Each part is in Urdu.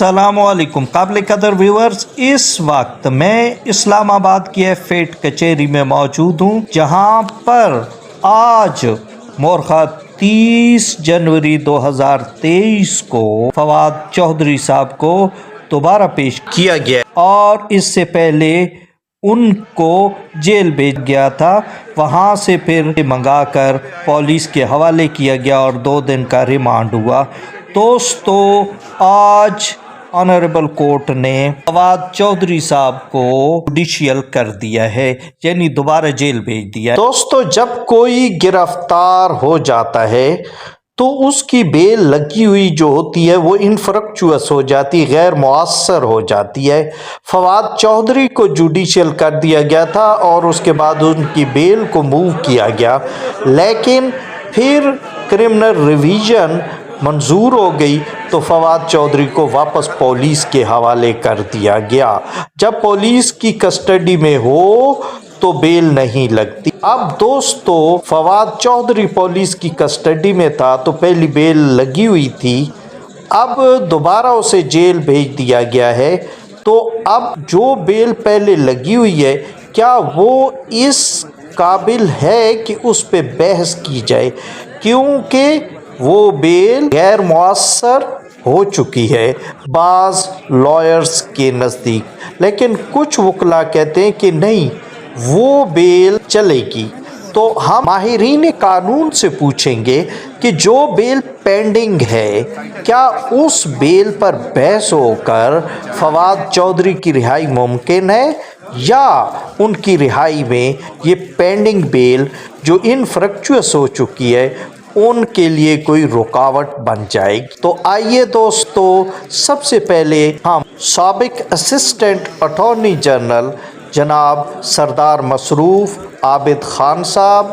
السلام علیکم قابل قدر ویورز، اس وقت میں اسلام آباد کی فیٹ کچہری میں موجود ہوں، جہاں پر آج مورخہ 30 جنوری 2023 کو فواد چودھری صاحب کو دوبارہ پیش کیا گیا اور اس سے پہلے ان کو جیل بھیج گیا تھا، وہاں سے پھر منگا کر پولیس کے حوالے کیا گیا اور 2 دن کا ریمانڈ ہوا۔ دوستو، آج آنریبل کورٹ نے فواد چودھری صاحب کو جوڈیشل کر دیا ہے، یعنی دوبارہ جیل بھیج دیا ہے۔ دوستو، جب کوئی گرفتار ہو جاتا ہے تو اس کی بیل لگی ہوئی جو ہوتی ہے وہ انفرکچوس ہو جاتی، غیر مؤثر ہو جاتی ہے۔ فواد چودھری کو جوڈیشل کر دیا گیا تھا اور اس کے بعد ان کی بیل کو موو کیا گیا، لیکن پھر کرمنل ریویژن منظور ہو گئی تو فواد چودھری کو واپس پولیس کے حوالے کر دیا گیا۔ جب پولیس کی کسٹڈی میں ہو تو بیل نہیں لگتی۔ اب دوستو، فواد چودھری پولیس کی کسٹڈی میں تھا تو پہلی بیل لگی ہوئی تھی، اب دوبارہ اسے جیل بھیج دیا گیا ہے، تو اب جو بیل پہلے لگی ہوئی ہے کیا وہ اس قابل ہے کہ اس پہ بحث کی جائے، کیونکہ وہ بیل غیر مؤثر ہو چکی ہے بعض لائرز کے نزدیک، لیکن کچھ وکلاء کہتے ہیں کہ نہیں، وہ بیل چلے گی۔ تو ہم ماہرین قانون سے پوچھیں گے کہ جو بیل پینڈنگ ہے، کیا اس بیل پر بحث ہو کر فواد چودھری کی رہائی ممکن ہے، یا ان کی رہائی میں یہ پینڈنگ بیل جو انفرکچوس ہو چکی ہے ان کے لیے کوئی رکاوٹ بن جائے گی۔ تو آئیے دوستو، سب سے پہلے ہم سابق اسسٹنٹ اٹارنی جنرل جناب سردار مصروف عابد خان صاحب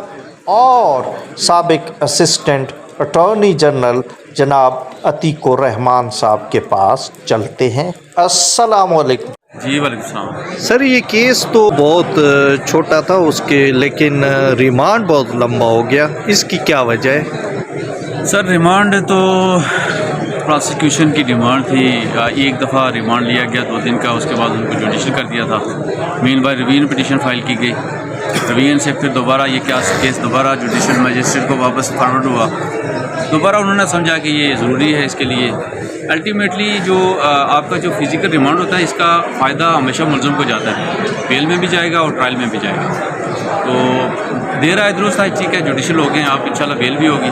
اور سابق اسسٹنٹ اٹارنی جنرل جناب عتیق الرحمان صاحب کے پاس چلتے ہیں۔ السلام علیکم۔ جی وعلیکم السلام۔ سر، یہ کیس تو بہت چھوٹا تھا اس کے، لیکن ریمانڈ بہت لمبا ہو گیا، اس کی کیا وجہ ہے؟ سر، ریمانڈ تو پراسیکیوشن کی ڈیمانڈ تھی، ایک دفعہ ریمانڈ لیا گیا 2 دن کا، اس کے بعد ان کو جوڈیشل کر دیا تھا۔ Mean by revision petition file کی گئی، ریویژن سے پھر دوبارہ یہ کیس دوبارہ جوڈیشل مجسٹریٹ کو واپس فارورڈ ہوا۔ دوبارہ انہوں نے سمجھا کہ یہ ضروری ہے اس کے لیے۔ الٹیمیٹلی جو آپ کا جو فزیکل ریمانڈ ہوتا ہے، اس کا فائدہ ہمیشہ ملزم کو جاتا ہے، بیل میں بھی جائے گا اور ٹرائل میں بھی جائے گا۔ تو دیر آئے درست آئے، ٹھیک ہے، جوڈیشل ہو گئے ہیں آپ، انشاءاللہ بیل بھی ہوگی۔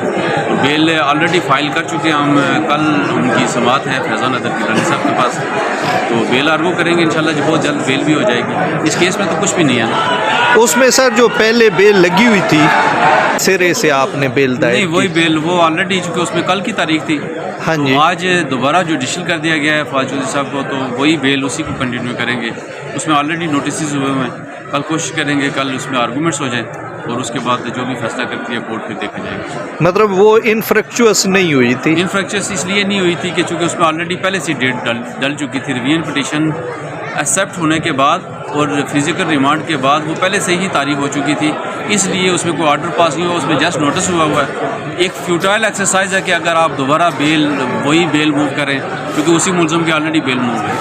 بیل آلریڈی فائل کر چکے ہیں ہم، کل ان کی سماعت ہے فیضان ادر گیلانی صاحب کے پاس، تو بیل آرگو کریں گے انشاءاللہ، جو بہت جلد بیل بھی ہو جائے گی۔ اس کیس میں تو کچھ بھی نہیں ہے نا۔ اس میں سر جو پہلے بیل لگی ہوئی تھی، سرے سے آپ نے بیل دائر نہیں، وہی بیل وہ آلریڈی، چونکہ اس میں کل کی تاریخ تھی، ہاں جی، آج دوبارہ جوڈیشل کر دیا گیا ہے فواد چودھری صاحب کو، تو وہی بیل اسی کو کنٹینیو کریں گے۔ اس میں آلریڈی نوٹسز ہوئے ہیں، کل کوشش کریں گے کل اس میں آرگومنٹس ہو جائیں، اور اس کے بعد جو بھی فیصلہ کرتی ہے کورٹ پھر دیکھا جائے گا۔ مطلب وہ انفریکچوس نہیں ہوئی تھی؟ انفریکچوس اس لیے نہیں ہوئی تھی کہ چونکہ اس میں آلریڈی پہلے سے ڈیٹ ڈل چکی تھی، ریویژن پٹیشن ایکسیپٹ ہونے کے بعد اور فزیکل ریمانڈ کے بعد وہ پہلے سے ہی تاریخ ہو چکی تھی، اس لیے اس میں کوئی آرڈر پاس نہیں ہوا، اس میں جسٹ نوٹس ہوا ہے۔ ایک فیوٹائل ایکسرسائز ہے کہ اگر آپ دوبارہ وہی بیل موو کریں، کیونکہ اسی ملزم کی آلریڈی بیل موو ہے۔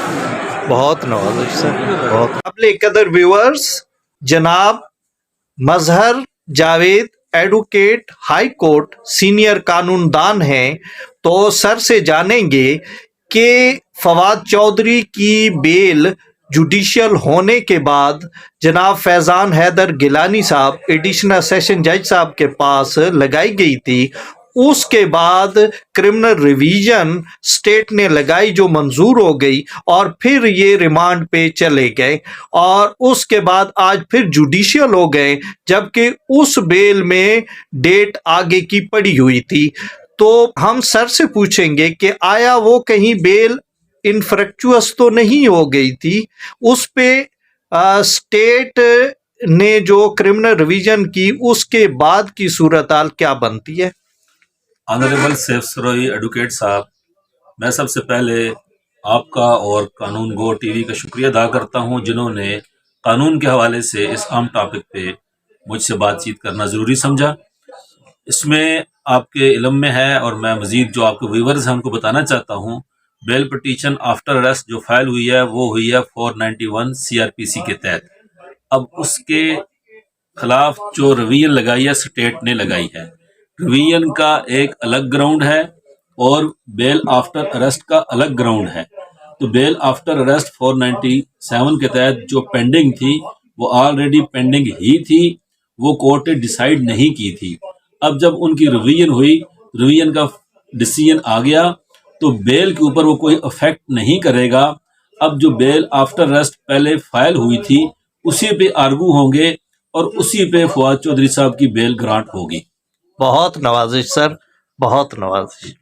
بہت نوازش سر، بہت قابل قدر ویورز، جناب Mazhar Javed advocate high court senior قانون دان ہیں، تو سر سے جانیں گے کہ فواد چودھری کی بیل جوڈیشل ہونے کے بعد جناب فیضان حیدر گیلانی صاحب ایڈیشنل سیشن جج صاحب کے پاس لگائی گئی تھی، اس کے بعد کرمنل ریویژن اسٹیٹ نے لگائی جو منظور ہو گئی، اور پھر یہ ریمانڈ پہ چلے گئے، اور اس کے بعد آج پھر جوڈیشل ہو گئے، جبکہ اس بیل میں ڈیٹ آگے کی پڑی ہوئی تھی۔ تو ہم سر سے پوچھیں گے کہ آیا وہ کہیں بیل انفریکچوس تو نہیں ہو گئی تھی، اس پہ اسٹیٹ نے جو کرمنل ریویژن کی اس کے بعد کی صورتحال کیا بنتی ہے؟ آنریبل سیف سروئی ایڈوکیٹ صاحب، میں سب سے پہلے آپ کا اور قانون گو ٹی وی کا شکریہ ادا کرتا ہوں، جنہوں نے قانون کے حوالے سے اس اہم ٹاپک پہ مجھ سے بات چیت کرنا ضروری سمجھا۔ اس میں آپ کے علم میں ہے، اور میں مزید جو آپ کے ویورز ہیں ان کو بتانا چاہتا ہوں، بیل پٹیشن آفٹر اریسٹ جو فائل ہوئی ہے وہ ہوئی ہے 491 CRPC کے تحت. اب اس کے خلاف جو روین لگائی ہے اسٹیٹ نے لگائی ہے. روین کا ایک الگ گراؤنڈ ہے اور بیل آفٹر اریسٹ کا الگ گراؤنڈ ہے. تو بیل آفٹر اریسٹ 497 کے تحت جو پینڈنگ تھی وہ آلریڈی پینڈنگ ہی تھی، وہ کورٹ نے ڈیسائیڈ نہیں کی تھی. اب جب ان کی روین ہوئی، روین کا ڈیسیژن آ گیا تو بیل کے اوپر وہ کوئی افیکٹ نہیں کرے گا. اب جو بیل آفٹر اریسٹ پہلے فائل ہوئی تھی اسی پہ آرگو ہوں گے اور اسی پہ فواد چودھری صاحب کی بیل گرانٹ ہوگی. بہت نوازش سر، بہت نوازش.